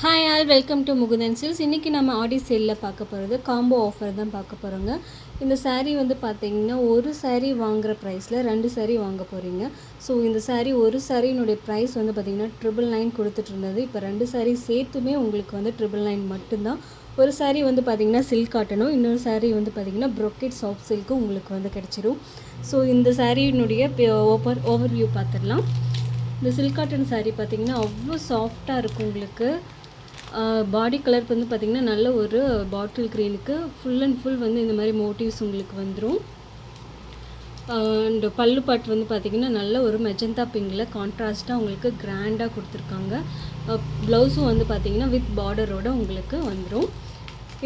Hi all, welcome to Mukundan silks. இன்றைக்கி நம்ம ஆடி சேலில் பார்க்க போகிறது காம்போ ஆஃபர் தான் பார்க்க போகிறோங்க. இந்த saree வந்து பார்த்திங்கன்னா ஒரு saree வாங்குகிற ப்ரைஸில் 2 saree வாங்க போகிறீங்க. ஸோ இந்த saree ஒரு சாரியினுடைய ப்ரைஸ் வந்து பார்த்திங்கன்னா 999 கொடுத்துட்டு இருந்தது. இப்போ 2 saree சேர்த்துமே உங்களுக்கு வந்து 999 மட்டும்தான். ஒரு saree வந்து பார்த்திங்கன்னா சில்க் காட்டனும், இன்னொரு saree வந்து பார்த்திங்கன்னா ப்ரொக்கேட் சாஃப்ட் சில்க்கும் உங்களுக்கு வந்து கிடச்சிரும். ஸோ இந்த சாரியினுடைய ஓவர்வியூ பார்த்துடலாம். இந்த சில்க் காட்டன் saree பார்த்திங்கன்னா அவ்வளோ சாஃப்டாக இருக்கும். உங்களுக்கு பாடி கலர் வந்து பார்த்திங்கன்னா நல்ல ஒரு பாட்டில் க்ரீனுக்கு ஃபுல் அண்ட் ஃபுல் வந்து இந்த மாதிரி மோட்டிவ்ஸ் உங்களுக்கு வந்துடும். அண்ட் பல்லு பாட்டு வந்து பார்த்திங்கன்னா நல்ல ஒரு மெஜந்தா பிங்கில் கான்ட்ராஸ்ட்டாக உங்களுக்கு கிராண்டாக கொடுத்துருக்காங்க. ப்ளவுஸும் வந்து பார்த்திங்கன்னா வித் பார்டரோடு உங்களுக்கு வந்துடும்.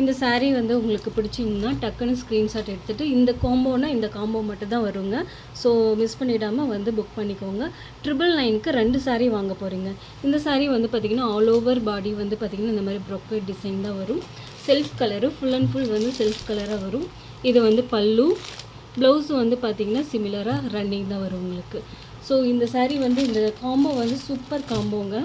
இந்த saree வந்து உங்களுக்கு பிடிச்சிங்கன்னா டக்குன்னு ஸ்க்ரீன்ஷாட் எடுத்துகிட்டு இந்த காம்போ மட்டும் தான் வருங்க. ஸோ மிஸ் பண்ணிடாமல் வந்து புக் பண்ணிக்கோங்க. 999க்கு 2 saree வாங்க போகிறீங்க. இந்த saree வந்து பார்த்திங்கன்னா ஆல் ஓவர் பாடி வந்து பார்த்திங்கன்னா இந்த மாதிரி ப்ரொக்கேட் டிசைன் தான் வரும். Self colour full and full வந்து செல்ஃப் கலராக வரும். இது வந்து பல்லு, ப்ளவுஸு வந்து பார்த்திங்கன்னா சிமிலராக ரன்னிங் தான் வரும் உங்களுக்கு. ஸோ இந்த saree வந்து இந்த காம்போ வந்து சூப்பர் காம்போங்க.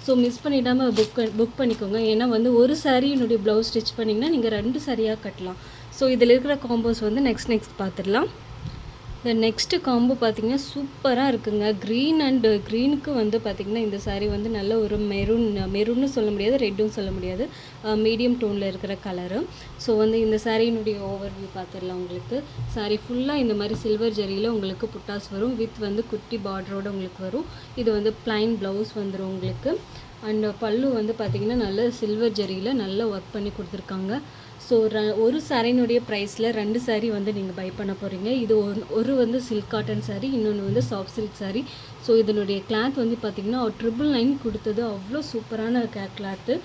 ஸோ மிஸ் பண்ணிடாமல் புக் பண்ணிக்கோங்க. ஏன்னா வந்து ஒரு சாரியினுடைய ப்ளவுஸ் ஸ்டிச் பண்ணிங்கன்னா நீங்கள் 2 சாரியாக கட்டலாம். ஸோ இதில் இருக்கிற காம்போஸ் வந்து நெக்ஸ்ட் பார்த்துடலாம். இந்த நெக்ஸ்ட்டு காம்போ பார்த்திங்கன்னா சூப்பராக இருக்குங்க. க்ரீன் அண்டு க்ரீனுக்கு வந்து பார்த்திங்கன்னா இந்த saree வந்து நல்ல ஒரு மெரூன்னு சொல்ல முடியாது, ரெட்டும் சொல்ல முடியாது, மீடியம் டோனில் இருக்கிற கலரு. ஸோ வந்து இந்த சாரியினுடைய ஓவர்வியூ பார்த்துடலாம். உங்களுக்கு saree ஃபுல்லாக இந்த மாதிரி சில்வர் ஜரியில் உங்களுக்கு புட்டாஸ் வரும். வித் வந்து குட்டி பார்டரோடு உங்களுக்கு வரும். இது வந்து ப்ளைன் ப்ளவுஸ் வந்துடும் உங்களுக்கு. அண்ட் பல்லு வந்து பார்த்திங்கன்னா நல்ல சில்வர் ஜரியில் நல்லா ஒர்க் பண்ணி கொடுத்துருக்காங்க. ஸோ ஒரு சாரியினுடைய ப்ரைஸில் 2 saree வந்து நீங்கள் பை பண்ண போகிறீங்க. இது ஒரு வந்து சில்க் காட்டன் saree, இன்னொன்று வந்து சாஃப்ட் சில்க் saree. ஸோ இதனுடைய கிளாத் வந்து பார்த்திங்கன்னா 999 கொடுத்தது அவ்வளோ சூப்பரான கிளாத்து.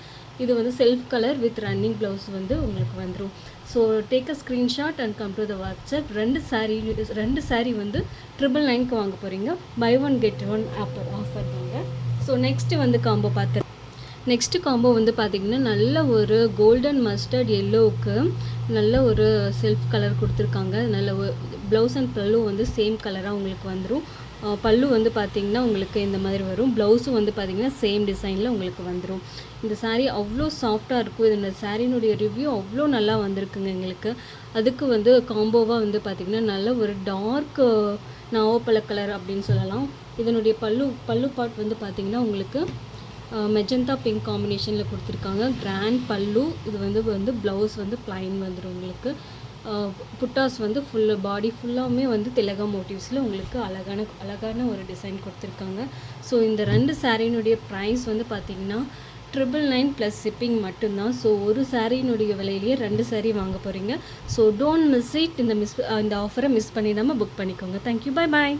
இது வந்து self colour with running blouse வந்து உங்களுக்கு வந்துடும். So take a screenshot and come to the WhatsApp. 2 saree வந்து 999க்கு வாங்க போகிறீங்க. Buy one get one offer தாங்க. ஸோ நெக்ஸ்ட்டு வந்து காம்போ நெக்ஸ்ட்டு காம்போ வந்து பார்த்திங்கன்னா நல்ல ஒரு கோல்டன் மஸ்டர்ட் எல்லோவுக்கு நல்ல ஒரு செல்ஃப் கலர் கொடுத்துருக்காங்க. நல்ல ப்ளவுஸ் அண்ட் பல்லு வந்து சேம் கலராக உங்களுக்கு வந்துடும். பல்லு வந்து பார்த்திங்கன்னா உங்களுக்கு இந்த மாதிரி வரும். ப்ளவுஸும் வந்து பார்த்திங்கன்னா சேம் டிசைனில் உங்களுக்கு வந்துடும். இந்த saree அவ்வளோ சாஃப்டாக இருக்கும். இந்த சாரியினுடைய ரிவ்யூ அவ்வளோ நல்லா வந்திருக்குங்க எங்களுக்கு. அதுக்கு வந்து காம்போவாக வந்து பார்த்திங்கன்னா நல்ல ஒரு டார்க் நாவப்பழ கலர் அப்படின்னு சொல்லலாம். இதனுடைய பல்லு பார்ட் வந்து பார்த்திங்கன்னா உங்களுக்கு மெஜந்தா பிங்க் காம்பினேஷனில் கொடுத்துருக்காங்க. கிராண்ட் பல்லு. இது வந்து ப்ளவுஸ் வந்து ப்ளைன் வந்துடும் உங்களுக்கு. புட்டாஸ் வந்து பாடி ஃபுல்லாமே வந்து திலகா மோட்டிவ்ஸில் உங்களுக்கு அழகான ஒரு டிசைன் கொடுத்துருக்காங்க. ஸோ இந்த 2 சாரியினுடைய ப்ரைஸ் வந்து பார்த்திங்கன்னா 999 ப்ளஸ் ஷிப்பிங் மட்டும்தான். ஸோ ஒரு சாரியினுடைய விலையிலேயே 2 saree வாங்க போகிறீங்க. So don't miss it. இந்த ஆஃபரை மிஸ் பண்ணிடாமல் புக் பண்ணிக்கோங்க. Thank you, bye bye.